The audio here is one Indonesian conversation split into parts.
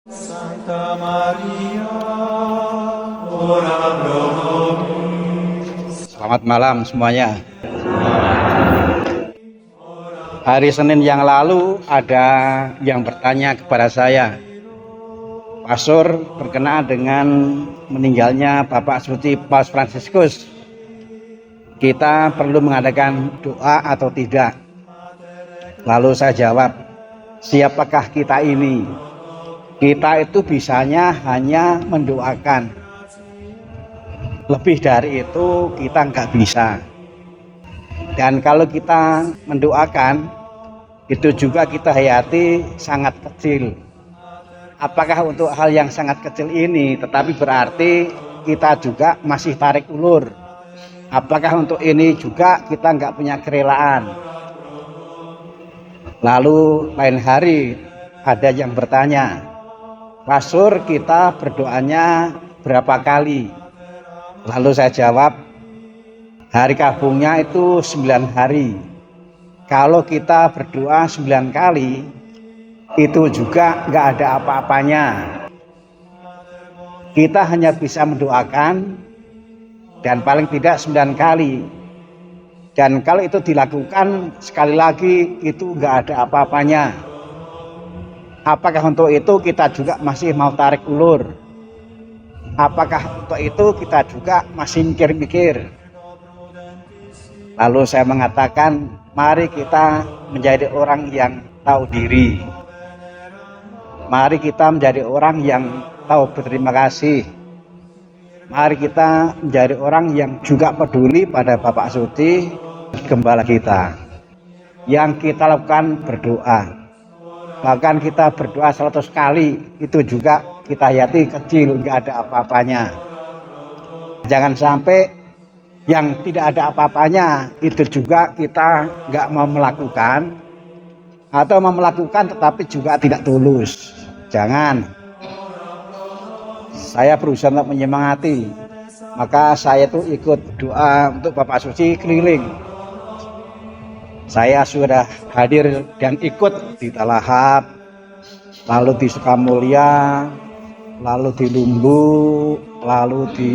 Santa Maria, ora pro nobis. Selamat malam semuanya. Hari Senin yang lalu ada yang bertanya kepada saya, Pastor, berkenaan dengan meninggalnya Bapak Suci Paus Fransiskus, kita perlu mengadakan doa atau tidak? Lalu saya jawab, siapakah kita ini? Kita itu bisanya hanya mendoakan. Lebih dari itu kita nggak bisa. Dan kalau kita mendoakan, itu juga kita hayati sangat kecil. Apakah untuk hal yang sangat kecil ini, tetapi berarti kita juga masih tarik ulur. Apakah untuk ini juga kita nggak punya kerelaan? Lalu lain hari ada yang bertanya, Pastor, kita berdoanya berapa kali? Lalu saya jawab, hari kabungnya itu 9 hari. Kalau kita berdoa 9 kali, itu juga nggak ada apa-apanya. Kita hanya bisa mendoakan, dan paling tidak 9 kali. Dan kalau itu dilakukan sekali lagi, itu nggak ada apa-apanya. Apakah untuk itu kita juga masih mau tarik ulur? Apakah untuk itu kita juga masih mikir-mikir? Lalu saya mengatakan, mari kita menjadi orang yang tahu diri. Mari kita menjadi orang yang tahu berterima kasih. Mari kita menjadi orang yang juga peduli pada Bapak Suci, Gembala kita. Yang kita lakukan berdoa. Bahkan kita berdoa 100 kali, itu juga kita hayati kecil, nggak ada apa-apanya. Jangan sampai yang tidak ada apa-apanya itu juga kita nggak mau melakukan, atau mau melakukan tetapi juga tidak tulus. Jangan. Saya berusaha untuk menyemangati, maka saya itu ikut doa untuk Bapak Suci keliling. Saya sudah hadir dan ikut di Talahap, lalu di Sukamulya, lalu di Lumbu, lalu di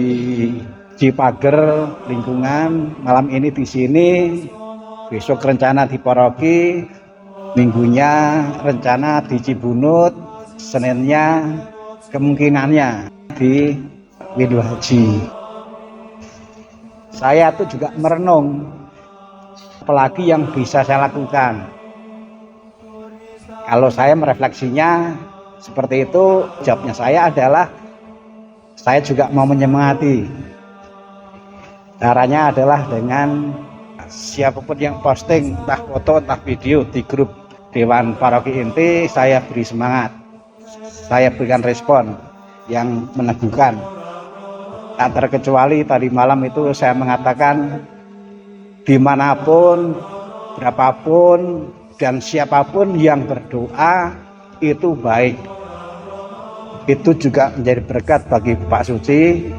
Cipager lingkungan, malam ini di sini, besok rencana di Paroki, minggunya rencana di Cibunut, Seninnya kemungkinannya di Widu Haji. Saya tuh juga merenung, apalagi yang bisa saya lakukan. Kalau saya merefleksinya seperti itu, jawabnya saya adalah saya juga mau menyemangati. Caranya adalah dengan siapapun yang posting entah foto entah video di grup Dewan Paroki Inti, saya beri semangat, saya berikan respon yang meneguhkan. Tak terkecuali tadi malam itu saya mengatakan, dimanapun, berapapun, dan siapapun yang berdoa itu baik. Itu juga menjadi berkat bagi Pak Suci,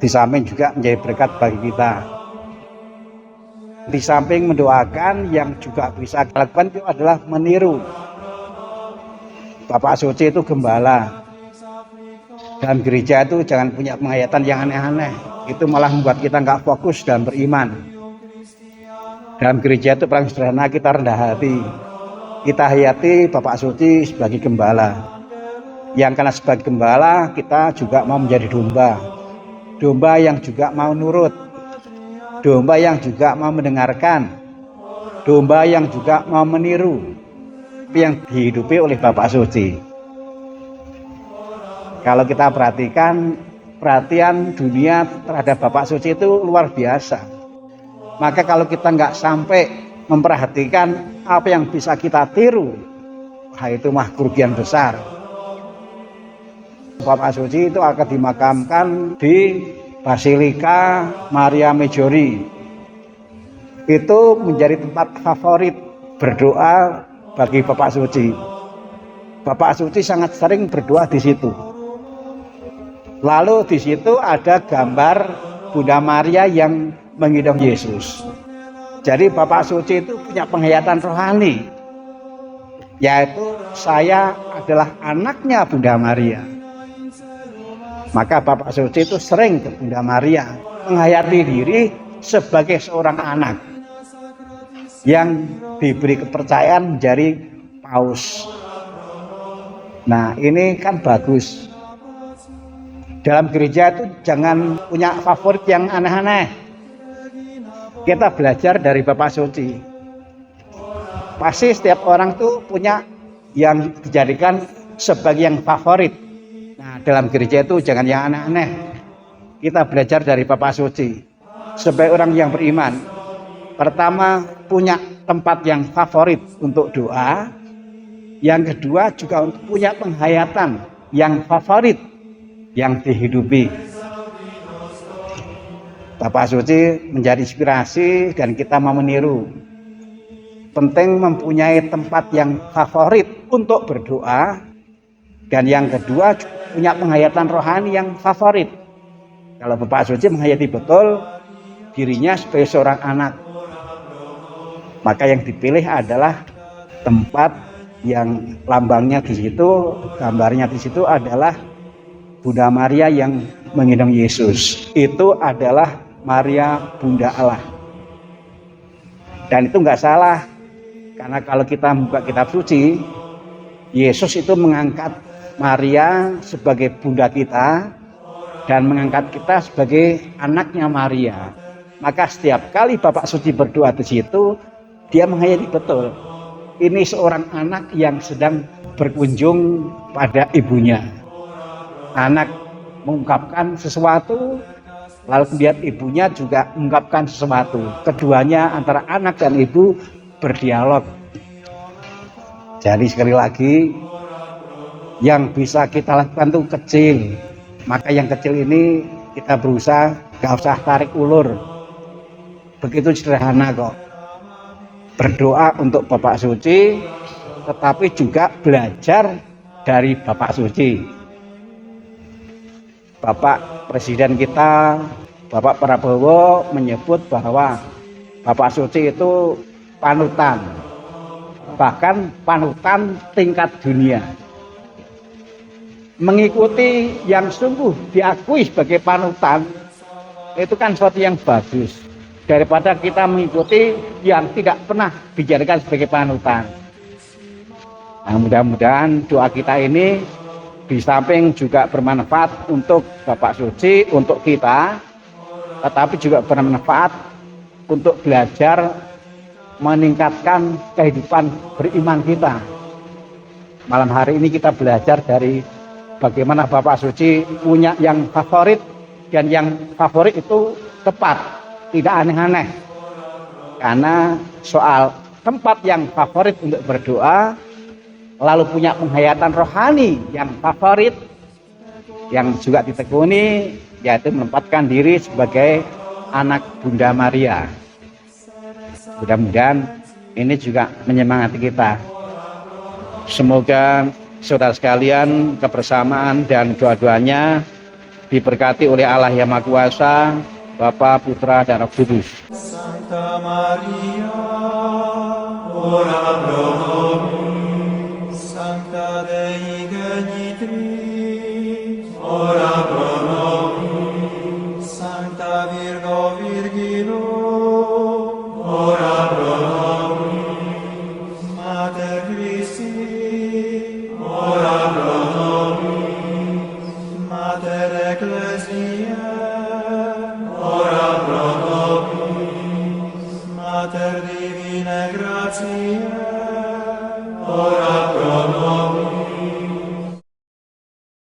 di samping juga menjadi berkat bagi kita. Di samping mendoakan, yang juga bisa dilakukan itu adalah meniru. Bapak Suci itu gembala, dan gereja itu jangan punya penghayatan yang aneh-aneh. Itu malah membuat kita nggak fokus dan beriman. Dalam gereja itu paling sederhana, kita rendah hati. Kita hayati Bapak Suci sebagai gembala. Yang karena sebagai gembala, kita juga mau menjadi domba. Domba yang juga mau nurut. Domba yang juga mau mendengarkan. Domba yang juga mau meniru. Yang dihidupi oleh Bapak Suci. Kalau kita perhatikan, perhatian dunia terhadap Bapak Suci itu luar biasa. Maka kalau kita nggak sampai memperhatikan apa yang bisa kita tiru, itu mah kerugian besar. Bapak Suci itu akan dimakamkan di Basilika Maria Maggiore. Itu menjadi tempat favorit berdoa bagi Bapak Suci. Bapak Suci sangat sering berdoa di situ. Lalu di situ ada gambar Bunda Maria yang menggendong Yesus. Jadi Bapak Suci itu punya penghayatan rohani. yaitu saya adalah anaknya Bunda Maria. Maka Bapak Suci itu sering ke Bunda Maria, menghayati diri sebagai seorang anak yang diberi kepercayaan menjadi paus. Nah, ini kan bagus. Dalam gereja itu jangan punya favorit yang aneh-aneh. Kita belajar dari Bapak Suci. Pasti setiap orang tuh punya yang dijadikan sebagai yang favorit. Nah, dalam gereja itu jangan yang aneh-aneh. Kita belajar dari Bapak Suci. Sebagai orang yang beriman, pertama punya tempat yang favorit untuk doa. Yang kedua juga untuk punya penghayatan yang favorit yang dihidupi. Bapak Suci menjadi inspirasi dan kita mau meniru. Penting mempunyai tempat yang favorit untuk berdoa. Dan yang kedua punya penghayatan rohani yang favorit. Kalau Bapak Suci menghayati betul dirinya sebagai seorang anak, maka yang dipilih adalah tempat yang lambangnya di situ, gambarnya di situ adalah Bunda Maria yang menggendong Yesus. Itu adalah Maria Bunda Allah. Dan itu nggak salah, karena kalau kita buka kitab suci, Yesus itu mengangkat Maria sebagai bunda kita dan mengangkat kita sebagai anaknya Maria. Maka setiap kali Bapak Suci berdoa di situ, dia menghayati betul. Ini seorang anak yang sedang berkunjung pada ibunya. Anak mengungkapkan sesuatu, lalu kemudian ibunya juga mengungkapkan sesuatu. Keduanya antara anak dan ibu berdialog. Jadi sekali lagi, yang bisa kita lakukan itu kecil. Maka yang kecil ini kita berusaha gak usah tarik ulur. Begitu sederhana kok. Berdoa untuk Bapak Suci, tetapi juga belajar dari Bapak Suci. Bapak Presiden kita, Bapak Prabowo menyebut bahwa Bapak Suci itu panutan, bahkan panutan tingkat dunia. Mengikuti yang sungguh diakui sebagai panutan itu kan sesuatu yang bagus, daripada kita mengikuti yang tidak pernah dijadikan sebagai panutan. Nah, mudah-mudahan doa kita ini di samping juga bermanfaat untuk Bapak Suci, untuk kita, tetapi juga bermanfaat untuk belajar meningkatkan kehidupan beriman kita. Malam hari ini kita belajar dari bagaimana Bapak Suci punya yang favorit, dan yang favorit itu tepat, tidak aneh-aneh. Karena soal tempat yang favorit untuk berdoa, lalu punya penghayatan rohani yang favorit, yang juga ditekuni, yaitu menempatkan diri sebagai anak Bunda Maria. Mudah-mudahan ini juga menyemangati kita. Semoga saudara sekalian kebersamaan dan doa-doanya diberkati oleh Allah yang Maha Kuasa, Bapa, Putra, dan Roh Kudus. Santa Maria, ora pro nobis. Sancta Dei Genitrix, ora pro nobis. Sancta Virgo Virginorum, ora pro nobis. Mater Christi, ora pro nobis. Mater Ecclesiae,